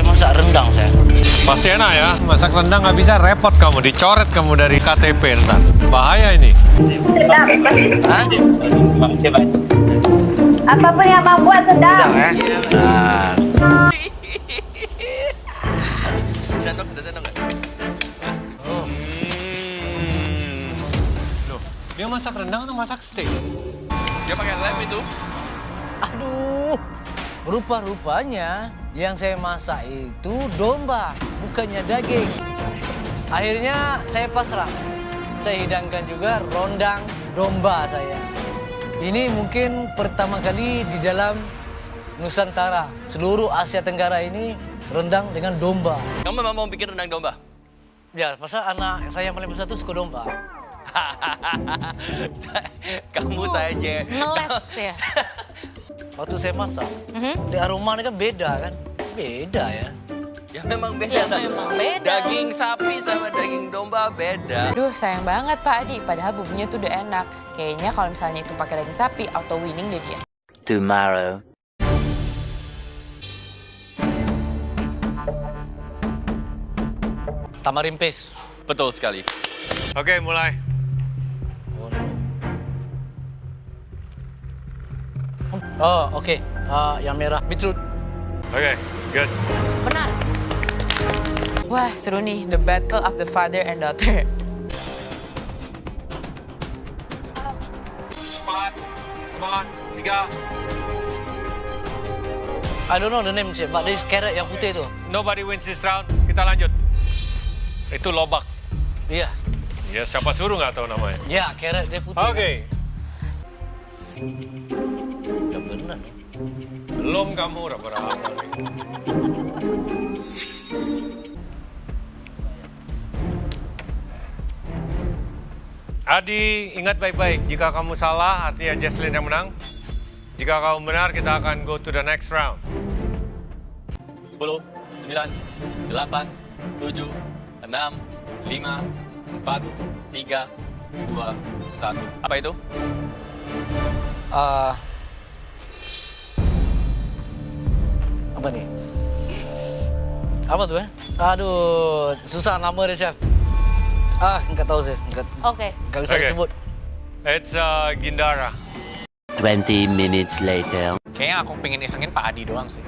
saya masak rendang saya. Pasti enak ya. Masak rendang nggak bisa, repot kamu. Dicoret kamu dari KTP ntar. Bahaya ini. Hah? Apapun yang abang buat sedap. Sedap ya? Nah. Sendok nggak? Oh. Loh, dia masak rendang atau masak steak? Dia pakai lem itu. Aduh, rupa-rupanya yang saya masak itu domba, bukannya daging. Akhirnya saya pasrah. Saya hidangkan juga rondang domba saya. Ini mungkin pertama kali di dalam Nusantara, seluruh Asia Tenggara ini rendang dengan domba. Kamu memang mau bikin rendang domba? Ya, masa anak saya yang paling besar itu suka domba. Kamu saja. Ngeles ya. Waktu saya masak, di aromanya kan beda kan? Beda ya. Ya memang beda. Ya, memang beda. Daging sapi sama daging domba beda. Aduh, sayang banget Pak Adi. Padahal bumbunya tuh udah enak. Kayaknya kalau misalnya itu pakai daging sapi, auto winning deh dia. Tomorrow. Tamarin paste. Betul sekali. Oke, mulai. Oh, oke. Yang merah beetroot. Oke, good. Benar. Wah, seru nih. The battle of the father and daughter. 4, 3. I don't know the name, sih, but this carrot yang putih itu. Nobody wins this round. Kita lanjut. Itu lobak. Iya. Ya, siapa suruh nggak tahu namanya. Ya, carrot dia putih. Oke. Ya benar. Belum kamu udah berapa nih. Adi, ingat baik-baik. Jika kamu salah, artinya Jesslyn yang menang. Jika kamu benar, kita akan go to the next round. 10, 9, 8, 7, 6, 5, 4, 3, 2, 1. Apa itu? Apa nih? Apa tuh ya? Aduh, susah nama deh, Chef. Nggak tahu sih. Oke. Nggak bisa Oke. disebut. It's Gindara. 20 minutes later. Kayaknya aku pengen isengin Pak Adi doang sih.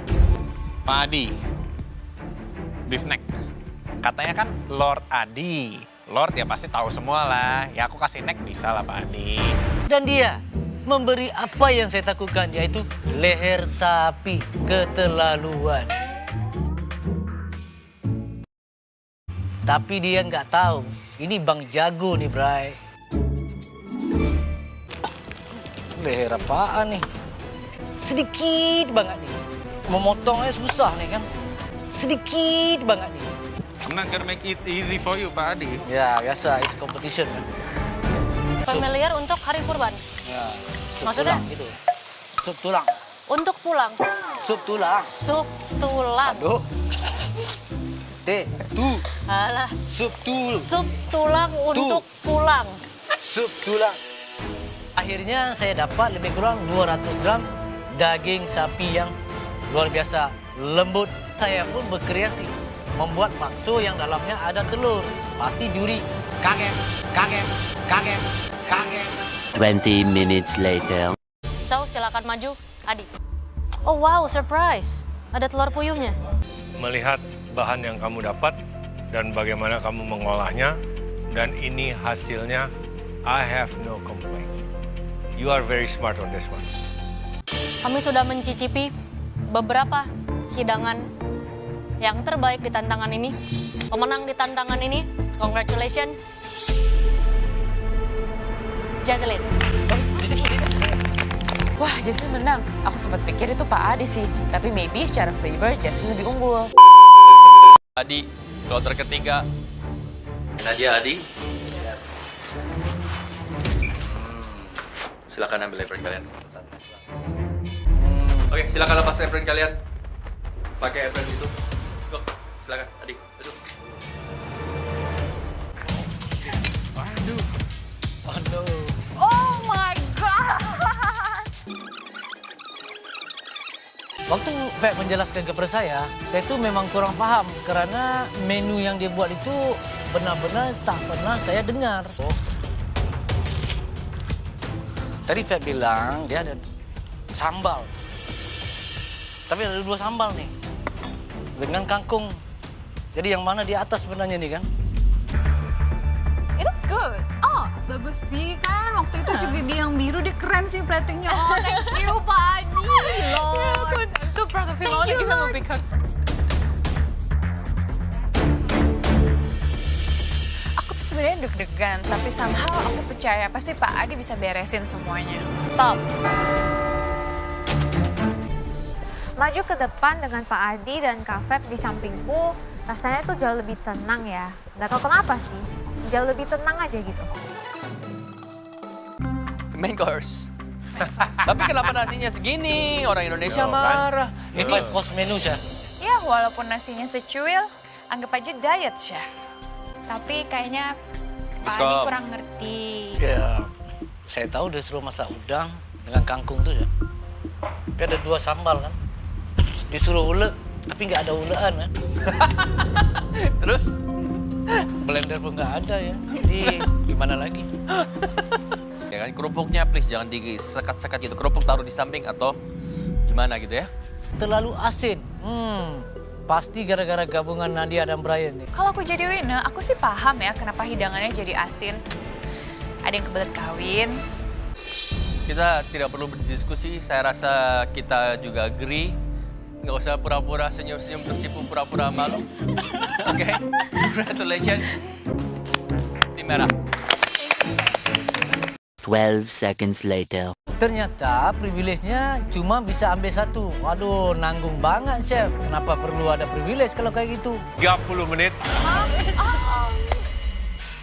Pak Adi, beef neck. Katanya kan Lord Adi. Lord ya pasti tahu semua lah. Ya aku kasih neck bisa lah Pak Adi. Dan dia memberi apa yang saya takutkan, yaitu leher sapi. Keterlaluan. Tapi dia nggak tahu. Ini Bang Jago nih, Bray. Leher apaan nih? Sedikit banget nih. Memotongnya susah nih kan. Sedikit banget nih. I'm not gonna make it easy for you Pak Adi. Ya, biasa. It's competition kan. Familiar untuk hari kurban. Ya, sup Maksudnya? tulang gitu. Sup tulang. Untuk pulang. Sup tulang. Sup tulang. Aduh. Alah, Sup tul. sup tulang untuk pulang. Sup tulang. Akhirnya saya dapat lebih kurang 200 gram daging sapi yang luar biasa lembut. Saya pun berkreasi membuat bakso yang dalamnya ada telur. Pasti juri kaget. 20 minutes later. So, silakan maju, Adi. Oh wow, surprise. Ada telur puyuhnya. Melihat bahan yang kamu dapat dan bagaimana kamu mengolahnya, dan ini hasilnya, I have no complaint. You are very smart on this one. Kami sudah mencicipi beberapa hidangan yang terbaik di tantangan ini. Pemenang di tantangan ini, congratulations, Jesslyn. Wah, Jesslyn menang. Aku sempat pikir itu Pak Adi sih, tapi maybe secara flavor Jesslyn lebih unggul. Adi, kloter ketiga. Nadia Adi. Silakan ambil apron kalian. Oke, silakan lepas apron kalian. Pakai apron itu. Go, silakan Adi, masuk. Oh my god! Waktu Feb menjelaskan kepada saya itu memang kurang paham karena menu yang dia buat itu benar-benar tak pernah saya dengar. Tadi Feb bilang dia ada sambal. Tapi ada 2 sambal nih. Dengan kangkung. Jadi yang mana di atas sebenarnya nih kan? It looks good. Oh, bagus sih kan. Waktu itu juga dia yang biru, dia keren sih platingnya. Oh, thank you, Pak Adi. Lord. I'm so proud of him. I want to give him a big hug. Aku tuh sebenarnya deg-degan, tapi somehow aku percaya pasti Pak Adi bisa beresin semuanya. Stop. Maju ke depan dengan Pak Adi dan Kak Feb di sampingku, rasanya tuh jauh lebih tenang ya. Gak tau kenapa sih, jauh lebih tenang aja gitu. Main course. Tapi kenapa nasinya segini? Orang Indonesia marah. Ini 5 course menu, Chef. Ya, walaupun nasinya secuil, anggap aja diet, Chef. Tapi kayaknya Pak Adi kurang ngerti. Ya, saya tahu dia suruh masak udang dengan kangkung tuh ya. Tapi ada 2 sambal kan. Disuruh ulek, tapi nggak ada ulekan kan. Terus? Blender pun nggak ada ya. Jadi gimana lagi? Ya kan, kerupuknya please jangan disekat-sekat gitu. Kerupuk taruh di samping atau gimana gitu ya. Terlalu asin. Pasti gara-gara gabungan Nadia dan Brian nih. Kalau aku jadi Wina, aku sih paham ya kenapa hidangannya jadi asin. Ada yang kebelet kawin. Kita tidak perlu berdiskusi, saya rasa kita juga agree. Nggak usah pura-pura senyum-senyum tersipu pura-pura malu. Oke, congratulations. Tim merah. 12 seconds later. Ternyata privilege-nya cuma bisa ambil 1. Waduh, nanggung banget, Chef. Kenapa perlu ada privilege kalau kayak gitu? 30 menit.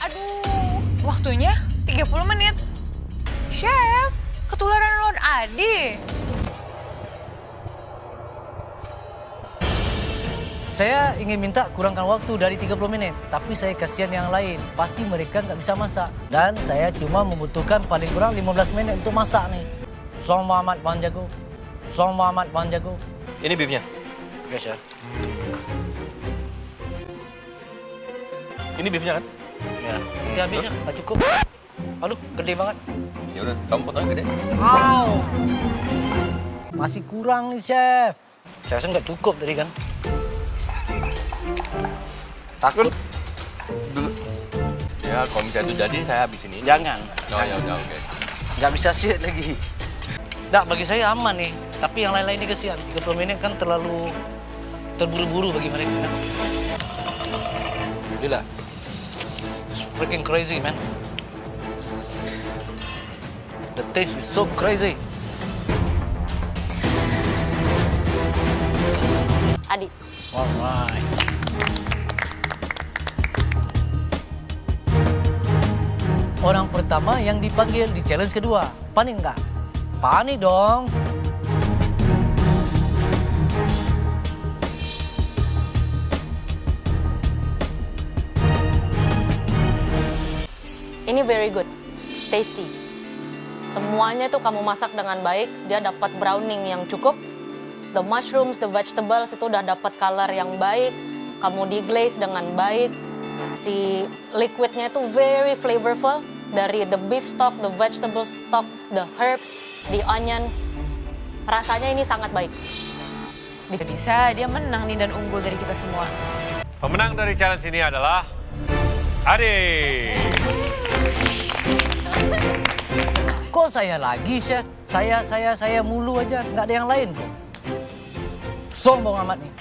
Aduh, waktunya 30 menit. Chef, ketularan Lord Adi. Saya ingin minta kurangkan waktu dari 30 menit, tapi saya kasihan yang lain. Pasti mereka nggak bisa masak. Dan saya cuma membutuhkan paling kurang 15 menit untuk masak nih. Song Muhammad Bang Jago. Song Muhammad Bang Jago. Ini beefnya. Oke, Chef. Ini beefnya kan? Ya, nanti habis ya, nggak cukup. Aduh, gede banget. Ya udah, kamu potongnya gede. Au! Masih kurang nih, Chef. Saya rasa nggak cukup tadi kan. Takut? Ya, kalau misalnya itu jadi saya habisin ini. Jangan. Oh ya udah, oke. Nggak bisa sih lagi. Nggak, bagi saya aman nih. Tapi yang lain-lain ini kesian. 30 menit kan terlalu terburu-buru bagi mereka kan. Gila. It's freaking crazy, man. The taste is so crazy. Adi. Alright. Orang pertama yang dipanggil di challenge kedua. Panik nggak? Panik dong. Ini very good, tasty. Semuanya tuh kamu masak dengan baik, dia dapat browning yang cukup. The mushrooms, the vegetables itu udah dapat color yang baik. Kamu di-glaze dengan baik. Si liquidnya itu very flavorful. Dari the beef stock, the vegetable stock, the herbs, the onions. Rasanya ini sangat baik. Bisa dia menang nih dan unggul dari kita semua. Pemenang dari challenge ini adalah Adi. Kok saya lagi, Chef? Saya mulu aja, nggak ada yang lain. Sombong amat nih.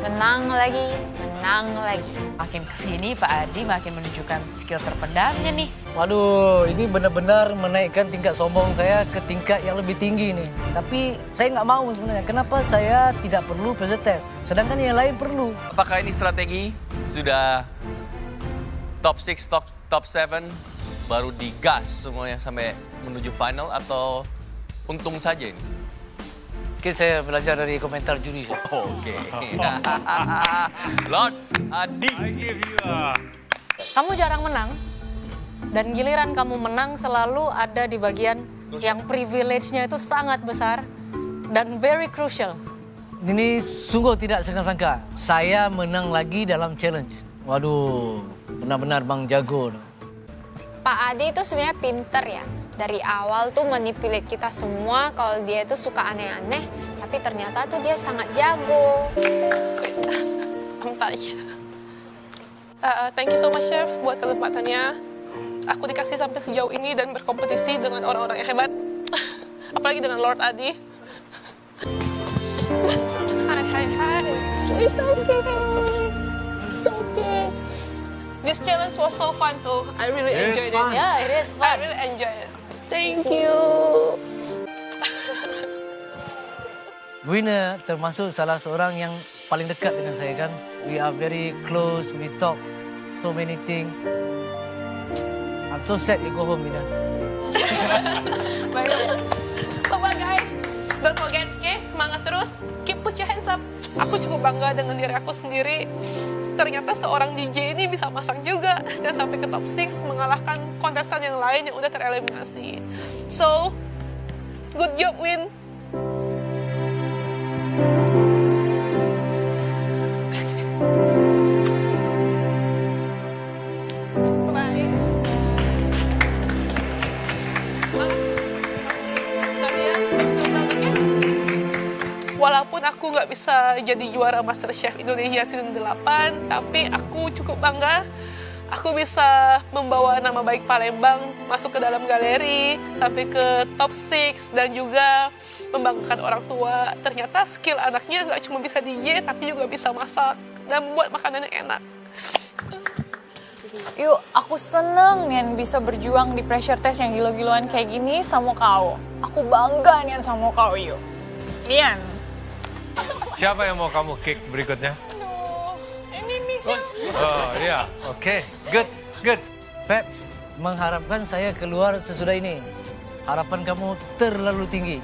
Menang lagi, menang lagi. Makin kesini Pak Adi makin menunjukkan skill terpendamnya nih. Waduh, ini benar-benar menaikkan tingkat sombong saya ke tingkat yang lebih tinggi nih. Tapi saya nggak mau sebenarnya. Kenapa saya tidak perlu pressure test? Sedangkan yang lain perlu. Apakah ini strategi? Sudah top 6, top 7, baru digas semuanya sampai menuju final atau untung saja ini? Mungkin saya belajar dari komentar juri. Oke. Lord Adi. I give you a... Kamu jarang menang, dan giliran kamu menang selalu ada di bagian yang privilege-nya itu sangat besar dan very crucial. Ini sungguh tidak sangka-sangka. Saya menang lagi dalam challenge. Waduh, benar-benar Bang jago. Pak Adi itu sebenarnya pinter ya. Dari awal tuh manipulate kita semua kalau dia itu suka aneh-aneh, tapi ternyata tuh dia sangat jago. I'm touched. Thank you so much chef buat kesempatannya. Aku dikasih sampai sejauh ini dan berkompetisi dengan orang-orang yang hebat. Apalagi dengan Lord Adi. Hai. It's okay. It's okay. This challenge was so fun too. I really enjoyed it. Yeah, it is I fun. really enjoyed it. Thank you. Winner termasuk salah seorang yang paling dekat dengan saya kan. We are very close, we talk so many things. I'm so sad you go home, Winner. Bye-bye guys. Don't forget, okay? Semangat terus. Keep put your hands up. Aku cukup bangga dengan diri aku sendiri. Ternyata seorang DJ ini bisa masak juga. Dan sampai ke top 6 mengalahkan kontestan yang lain yang udah tereliminasi. So, good job, Win. Bye. Walaupun aku nggak bisa jadi juara MasterChef Indonesia season 8, tapi aku cukup bangga. Aku bisa membawa nama baik Palembang masuk ke dalam galeri, sampai ke top 6, dan juga membanggakan orang tua. Ternyata skill anaknya nggak cuma bisa DJ, tapi juga bisa masak dan membuat makanan yang enak. Yuk, aku seneng Nian bisa berjuang di pressure test yang gila-gilaan kayak gini sama kau. Aku bangga Nian sama kau, yuk. Nian. Siapa yang mau kamu kick berikutnya? Aduh, ini nih siapa? Oh iya, oke, good. Feb, mengharapkan saya keluar sesudah ini. Harapan kamu terlalu tinggi.